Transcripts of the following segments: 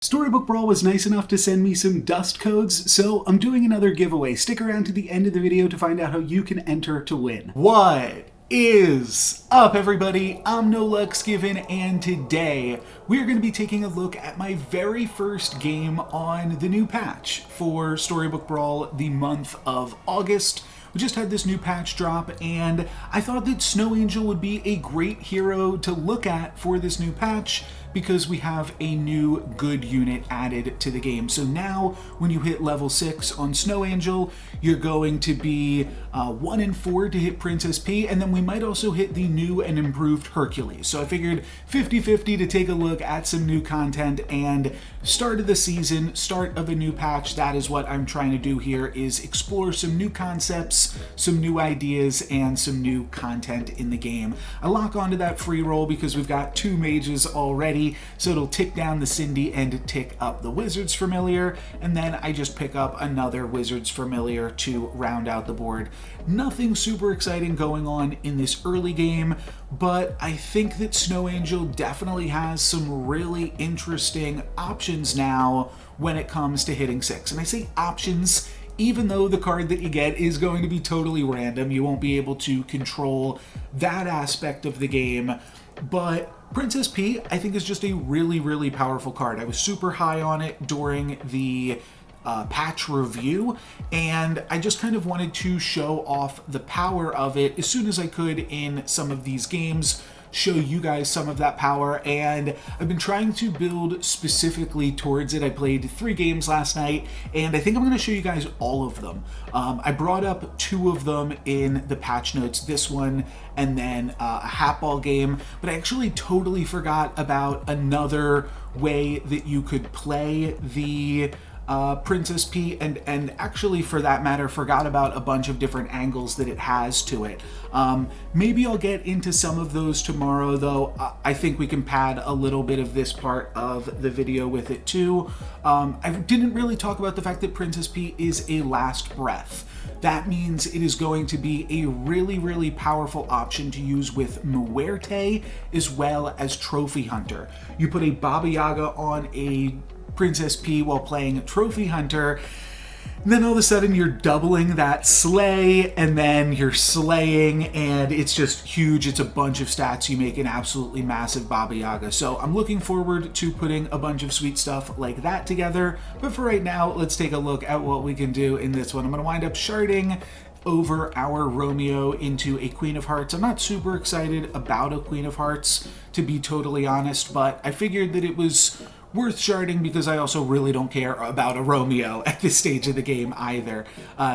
Storybook Brawl was nice enough to send me some dust codes, so I'm doing another giveaway. Stick around to the end of the video to find out how you can enter to win. What is up, everybody? I'm No Lux Given, and today we're going to be taking a look at my very first game on the new patch for Storybook Brawl, the month of August. We just had this new patch drop, and I thought that Snow Angel would be a great hero to look at for this new patch because we have a new good unit added to the game. So now when you hit level 6 on Snow Angel, you're going to be 1 in 4 to hit Princess P, and then we might also hit the new and improved Hercules. So I figured 50-50 to take a look at some new content, and start of the season, start of a new patch, that is what I'm trying to do here, is explore some new concepts, some new ideas, and some new content in the game. I lock onto that free roll because we've got 2 mages already, so it'll tick down the Cindy and tick up the Wizard's Familiar, and then I just pick up another Wizard's Familiar to round out the board. Nothing super exciting going on in this early game, but I think that Snow Angel definitely has some really interesting options now when it comes to hitting 6. And I say options even though the card that you get is going to be totally random. You won't be able to control that aspect of the game, but Princess P, I think, is just a really, really powerful card. I was super high on it during the patch review, and I just kind of wanted to show off the power of it as soon as I could in some of these games, show you guys some of that power, and I've been trying to build specifically towards it. I played 3 games last night, and I think I'm going to show you guys all of them. I brought up 2 of them in the patch notes, this one and then a Hatball game, but I actually totally forgot about another way that you could play the Princess P, and actually, for that matter, forgot about a bunch of different angles that it has to it. Maybe I'll get into some of those tomorrow, though. I think we can pad a little bit of this part of the video with it too. I didn't really talk about the fact that Princess P is a last breath. That means it is going to be a really, really powerful option to use with Muerte as well as Trophy Hunter. You put a Baba Yaga on a Princess P while playing Trophy Hunter, and then all of a sudden you're doubling that slay, and then you're slaying, and it's just huge. It's a bunch of stats. You make an absolutely massive Baba Yaga. So I'm looking forward to putting a bunch of sweet stuff like that together. But for right now, let's take a look at what we can do in this one. I'm going to wind up sharding over our Romeo into a Queen of Hearts. I'm not super excited about a Queen of Hearts, to be totally honest, but I figured that it was worth sharding because I also really don't care about a Romeo at this stage of the game either.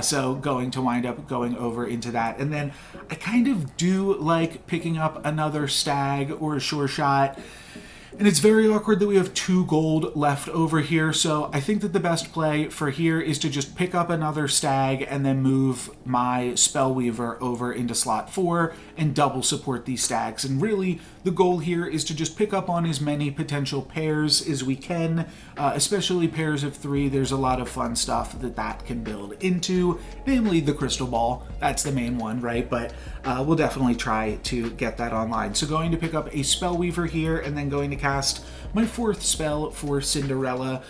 So going to wind up going over into that. And then I kind of do like picking up another Stag or a Sure Shot. And it's very awkward that we have 2 gold left over here, so I think that the best play for here is to just pick up another Stag and then move my Spellweaver over into slot 4 and double support these Stags. And really, the goal here is to just pick up on as many potential pairs as we can, especially pairs of 3. There's a lot of fun stuff that can build into, namely the Crystal Ball. That's the main one, right? But we'll definitely try to get that online. So going to pick up a Spellweaver here, and then going to cast my 4th spell for Cinderella.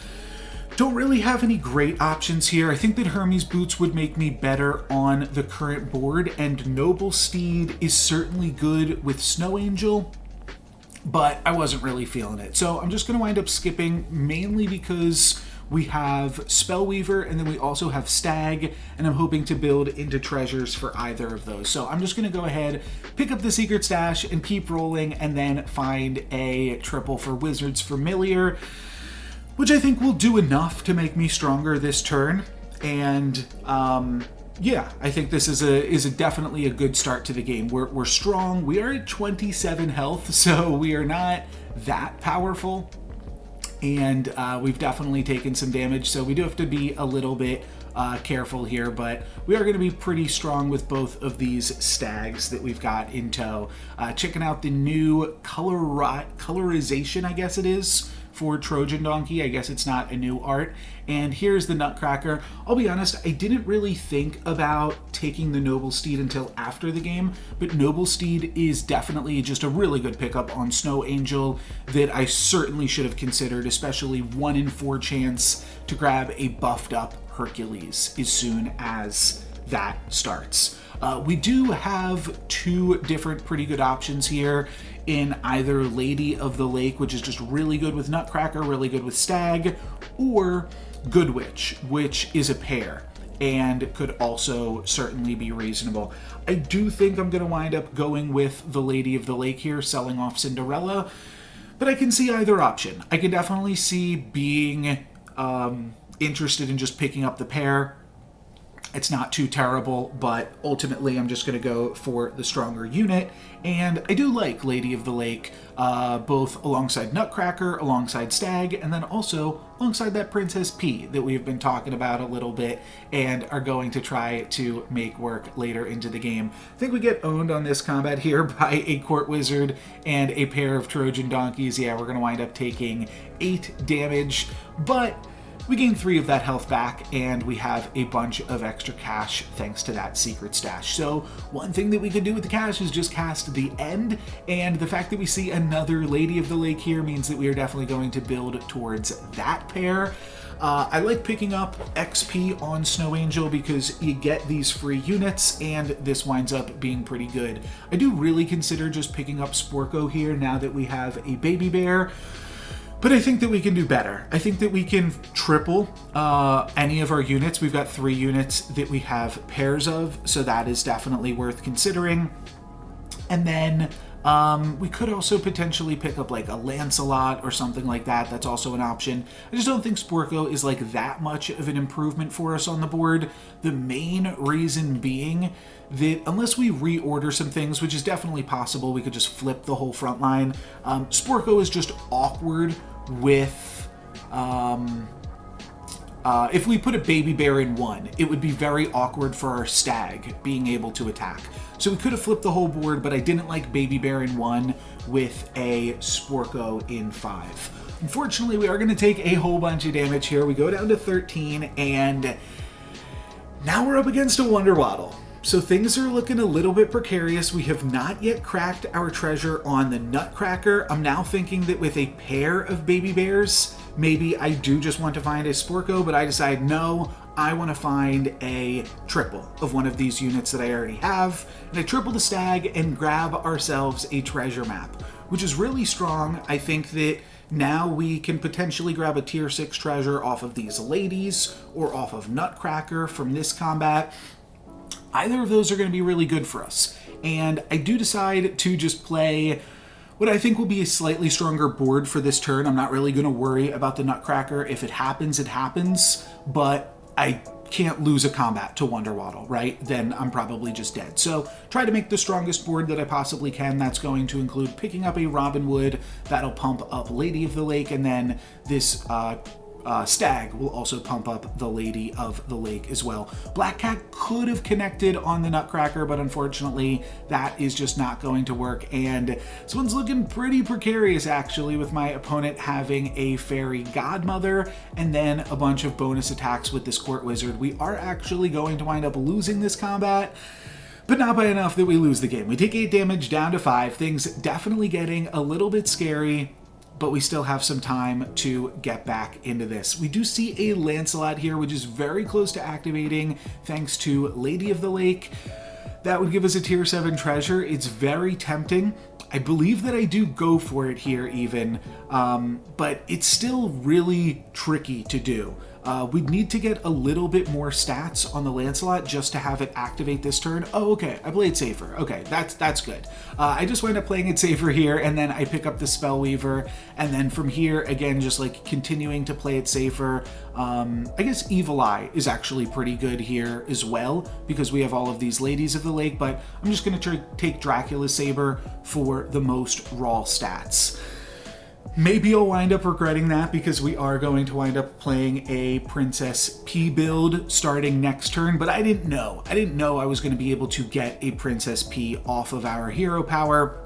Don't really have any great options here. I think that Hermes Boots would make me better on the current board, and Noble Steed is certainly good with Snow Angel, but I wasn't really feeling it. So I'm just going to wind up skipping, mainly because we have Spellweaver, and then we also have Stag, and I'm hoping to build into treasures for either of those. So I'm just going to go ahead, pick up the Secret Stash, and keep rolling, and then find a triple for Wizard's Familiar, which I think will do enough to make me stronger this turn. And yeah, I think this is definitely a good start to the game. We're strong. We are at 27 health, so we are not that powerful. And we've definitely taken some damage, so we do have to be a little bit careful here, but we are going to be pretty strong with both of these Stags that we've got in tow. Checking out the new colorization, I guess it is, for Trojan Donkey. I guess it's not a new art. And here's the Nutcracker. I'll be honest, I didn't really think about taking the Noble Steed until after the game, but Noble Steed is definitely just a really good pickup on Snow Angel that I certainly should have considered, especially 1 in 4 chance to grab a buffed up Hercules as soon as that starts. We do have 2 different pretty good options here in either Lady of the Lake, which is just really good with Nutcracker, really good with Stag, or Good Witch, which is a pair and could also certainly be reasonable. I do think I'm going to wind up going with the Lady of the Lake here, selling off Cinderella, but I can see either option. I can definitely see being interested in just picking up the pair. It's not too terrible, but ultimately I'm just going to go for the stronger unit. And I do like Lady of the Lake, both alongside Nutcracker, alongside Stag, and then also alongside that Princess P that we've been talking about a little bit and are going to try to make work later into the game. I think we get owned on this combat here by a Court Wizard and a pair of Trojan Donkeys. Yeah, we're going to wind up taking 8 damage, but we gain 3 of that health back, and we have a bunch of extra cash thanks to that secret stash. So one thing that we could do with the cash is just cast the End, and the fact that we see another Lady of the Lake here means that we are definitely going to build towards that pair. I like picking up XP on Snow Angel because you get these free units, and this winds up being pretty good. I do really consider just picking up Sporko here now that we have a baby bear, but I think that we can do better. I think that we can triple any of our units. We've got 3 units that we have pairs of, so that is definitely worth considering. And then we could also potentially pick up like a Lancelot or something like that. That's also an option. I just don't think Sporko is like that much of an improvement for us on the board. The main reason being that unless we reorder some things, which is definitely possible, we could just flip the whole front line. Sporko is just awkward with if we put a baby bear in 1, it would be very awkward for our Stag being able to attack. So we could have flipped the whole board, but I didn't like baby bear in 1 with a Sporko in 5. Unfortunately, we are going to take a whole bunch of damage here. We go down to 13, and now we're up against a Wonder Waddle. So things are looking a little bit precarious. We have not yet cracked our treasure on the Nutcracker. I'm now thinking that with a pair of baby bears, maybe I do just want to find a Sporko, but I decide no, I want to find a triple of one of these units that I already have. And I triple the Stag and grab ourselves a treasure map, which is really strong. I think that now we can potentially grab a tier 6 treasure off of these ladies or off of Nutcracker from this combat. Either of those are going to be really good for us. And I do decide to just play what I think will be a slightly stronger board for this turn. I'm not really going to worry about the Nutcracker. If it happens, it happens. But I can't lose a combat to Wonder Waddle, right? Then I'm probably just dead. So try to make the strongest board that I possibly can. That's going to include picking up a Robin Hood. That'll pump up Lady of the Lake. And then this Stag will also pump up the Lady of the Lake as well. Black Cat could have connected on the Nutcracker, but unfortunately that is just not going to work. And this one's looking pretty precarious actually, with my opponent having a Fairy Godmother and then a bunch of bonus attacks with this Court Wizard. We are actually going to wind up losing this combat, but not by enough that we lose the game. We take 8 damage down to 5. Things definitely getting a little bit scary, but we still have some time to get back into this. We do see a Lancelot here, which is very close to activating thanks to Lady of the Lake. That would give us a tier 7 treasure. It's very tempting. I believe that I do go for it here even, but it's still really tricky to do. We'd need to get a little bit more stats on the Lancelot just to have it activate this turn. Oh, okay, I played safer. Okay, that's good. I just wind up playing it safer here, and then I pick up the Spellweaver, and then from here, again, just like continuing to play it safer. I guess Evil Eye is actually pretty good here as well, because we have all of these Ladies of the Lake, but I'm just going to take Dracula's Saber for the most raw stats. Maybe I'll wind up regretting that because we are going to wind up playing a Princess P build starting next turn, but I didn't know. I didn't know I was going to be able to get a Princess P off of our hero power.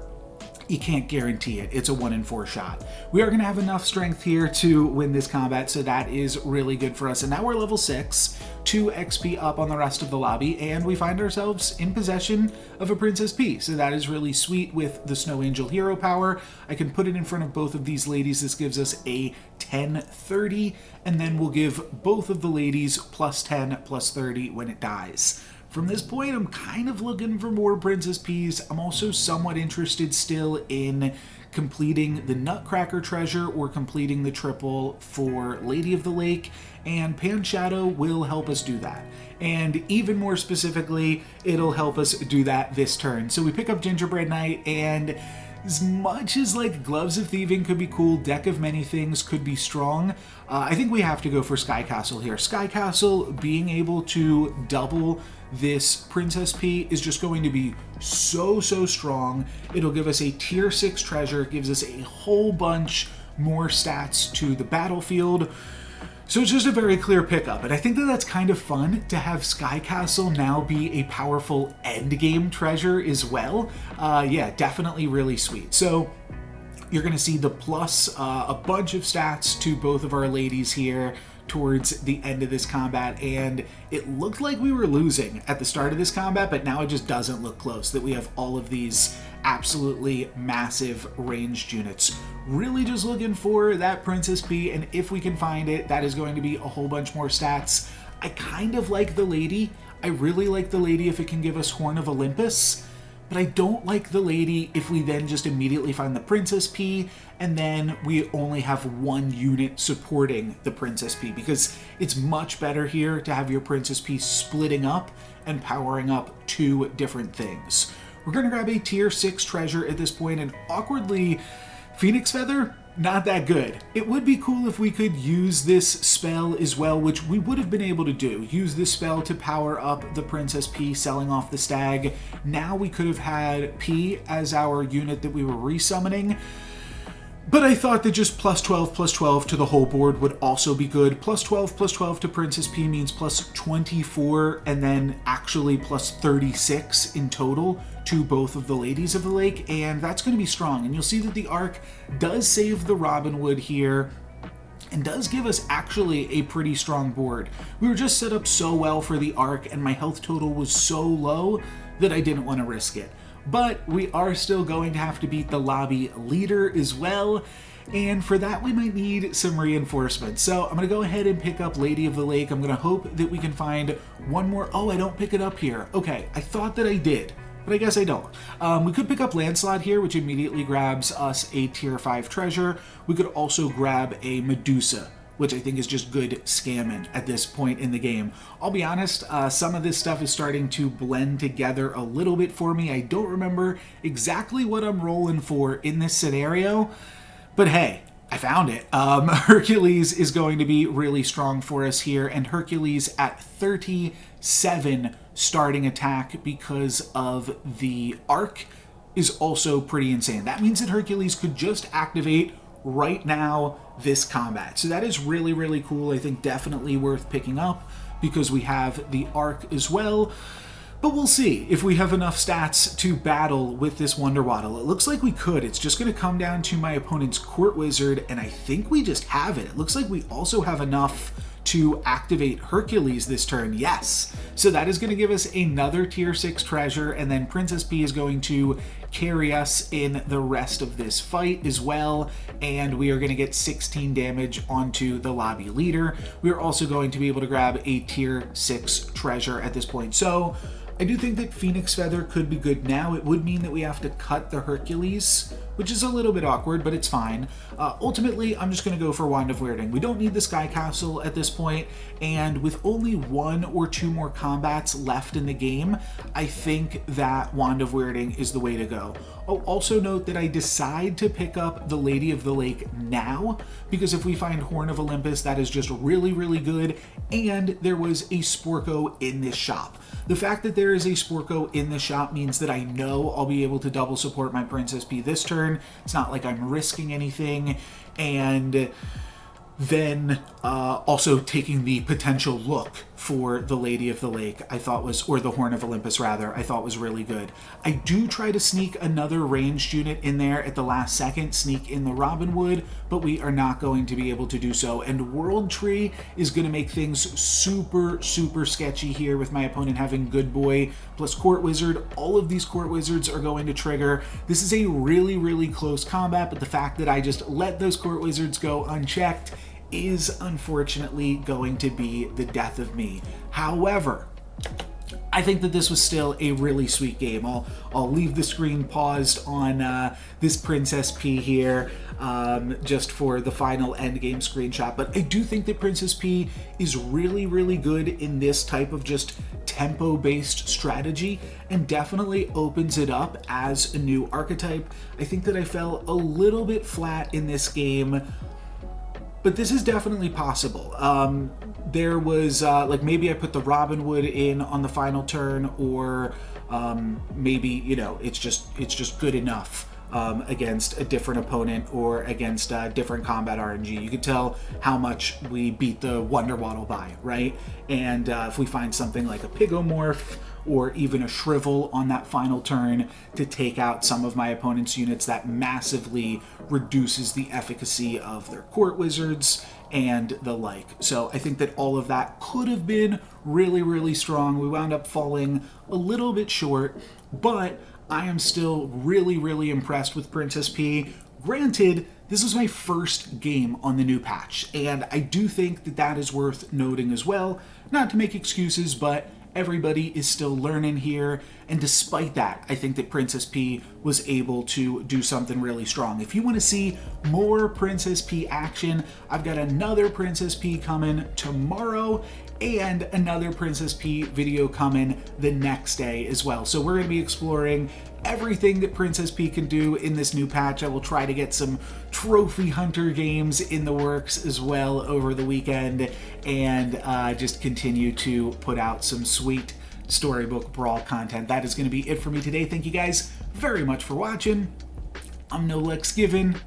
you can't guarantee it. It's a 1 in 4 shot. We are going to have enough strength here to win this combat, so that is really good for us. And now we're level 6, 2 XP up on the rest of the lobby, and we find ourselves in possession of a Princess P. So that is really sweet with the Snow Angel hero power. I can put it in front of both of these ladies. This gives us a 10-30, and then we'll give both of the ladies plus 10, plus 30 when it dies. From this point, I'm kind of looking for more Princess Ps. I'm also somewhat interested still in completing the Nutcracker treasure or completing the triple for Lady of the Lake, and Pan Shadow will help us do that. And even more specifically, it'll help us do that this turn. So we pick up Gingerbread Knight, and as much as like Gloves of Thieving could be cool, Deck of Many Things could be strong, I think we have to go for Sky Castle here. Sky Castle being able to double this Princess P is just going to be so strong. It'll give us a tier 6 treasure, gives us a whole bunch more stats to the battlefield. So it's just a very clear pickup, and I think that that's kind of fun to have Sky Castle now be a powerful endgame treasure as well. Yeah, definitely really sweet. So you're going to see the plus a bunch of stats to both of our ladies here towards the end of this combat, and it looked like we were losing at the start of this combat, but now it just doesn't look close, that we have all of these absolutely massive ranged units. Really just looking for that Princess P, and if we can find it, that is going to be a whole bunch more stats. I kind of like the lady. I really like the lady if it can give us Horn of Olympus, but I don't like the lady if we then just immediately find the Princess P and then we only have one unit supporting the Princess P, because it's much better here to have your Princess P splitting up and powering up 2 different things. We're going to grab a tier 6 treasure at this point, and awkwardly, Phoenix Feather, not that good. It would be cool if we could use this spell as well, which we would have been able to do. Use this spell to power up the Princess P, selling off the stag. Now we could have had P as our unit that we were resummoning. But I thought that just plus 12 to the whole board would also be good. Plus 12 to Princess P means plus 24, and then actually plus 36 in total to both of the Ladies of the Lake, and that's going to be strong. And you'll see that the arc does save the Robin Wood here, and does give us actually a pretty strong board. We were just set up so well for the arc, and my health total was so low that I didn't want to risk it. But we are still going to have to beat the lobby leader as well, and for that we might need some reinforcements. So I'm going to go ahead and pick up Lady of the Lake. I'm going to hope that we can find one more. Oh, I don't pick it up here. Okay, I thought that I did, but I guess I don't. We could pick up Lancelot here, which immediately grabs us a tier 5 treasure. We could also grab a Medusa, which I think is just good scamming at this point in the game. I'll be honest, some of this stuff is starting to blend together a little bit for me. I don't remember exactly what I'm rolling for in this scenario, but hey, I found it. Hercules is going to be really strong for us here, and Hercules at 37 starting attack because of the arc is also pretty insane. That means that Hercules could just activate right now this combat. So that is really cool. I think definitely worth picking up because we have the arc as well. But we'll see if we have enough stats to battle with this Wonder Waddle. It looks like we could. It's just going to come down to my opponent's Court Wizard, and I think we just have it. It looks like we also have enough to activate Hercules this turn. Yes. So that is going to give us another tier 6 treasure, and then Princess P is going to carry us in the rest of this fight as well, and we are going to get 16 damage onto the lobby leader. We are also going to be able to grab a tier 6 treasure at this point. So I do think that Phoenix Feather could be good now. It would mean that we have to cut the Hercules, which is a little bit awkward, but it's fine. Ultimately, I'm just going to go for Wand of Weirding. We don't need the Sky Castle at this point, and with only 1 or 2 more combats left in the game, I think that Wand of Weirding is the way to go. Oh, also note that I decide to pick up the Lady of the Lake now, because if we find Horn of Olympus, that is just really good, and there was a Sporko in this shop. The fact that there is a Sporko in the shop means that I know I'll be able to double support my Princess P this turn. It's not like I'm risking anything, and then also taking the potential look for the Lady of the Lake, I thought was, or the Horn of Olympus rather, I thought was really good. I do try to sneak another ranged unit in there at the last second, sneak in the Robin Wood, but we are not going to be able to do so. And World Tree is going to make things super, super sketchy here with my opponent having Good Boy plus Court Wizard. All of these Court Wizards are going to trigger. This is a really, really close combat, but the fact that I just let those Court Wizards go unchecked is unfortunately going to be the death of me. However, I think that this was still a really sweet game. I'll leave the screen paused on this Princess P here just for the final endgame screenshot. But I do think that Princess P is really, really good in this type of just tempo-based strategy and definitely opens it up as a new archetype. I think that I fell a little bit flat in this game, but this is definitely possible. There was, like, maybe I put the Robin Wood in on the final turn, or maybe, you know, it's just good enough against a different opponent or against different combat RNG. You could tell how much we beat the Wonder Waddle by, right? And if we find something like a Pigomorph or even a Shrivel on that final turn to take out some of my opponent's units, that massively reduces the efficacy of their Court Wizards and the like. So I think that all of that could have been really, really strong. We wound up falling a little bit short, but I am still really, really impressed with Princess P. Granted, this was my first game on the new patch, and I do think that that is worth noting as well. Not to make excuses, but everybody is still learning here, and despite that, I think that Princess P was able to do something really strong. If you want to see more Princess P action, I've got another Princess P coming tomorrow, and another Princess P video coming the next day as well. So we're going to be exploring everything that Princess P can do in this new patch. I will try to get some trophy hunter games in the works as well over the weekend, and just continue to put out some sweet Storybook Brawl content. That is going to be it for me today. Thank you guys very much for watching. I'm No Lex Given.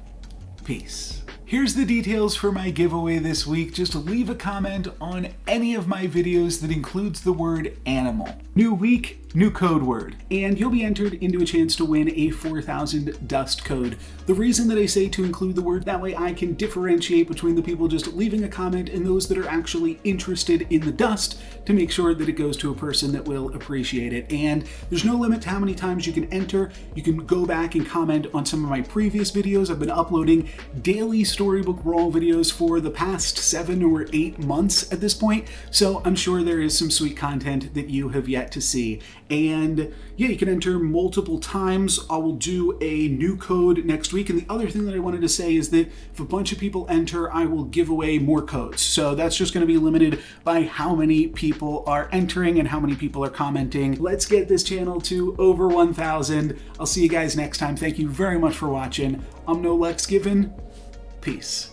Peace. Here's the details for my giveaway this week. Just leave a comment on any of my videos that includes the word animal. New week, new code word, and you'll be entered into a chance to win a 4,000 dust code. The reason that I say to include the word, that way I can differentiate between the people just leaving a comment and those that are actually interested in the dust, to make sure that it goes to a person that will appreciate it. And there's no limit to how many times you can enter. You can go back and comment on some of my previous videos. I've been uploading daily Storybook Brawl videos for the past 7 or 8 months at this point, so I'm sure there is some sweet content that you have yet to see. And yeah, you can enter multiple times. I will do a new code next week. And the other thing that I wanted to say is that if a bunch of people enter, I will give away more codes. So that's just going to be limited by how many people are entering and how many people are commenting. Let's get this channel to over 1,000. I'll see you guys next time. Thank you very much for watching. I'm No Lex Given. Peace.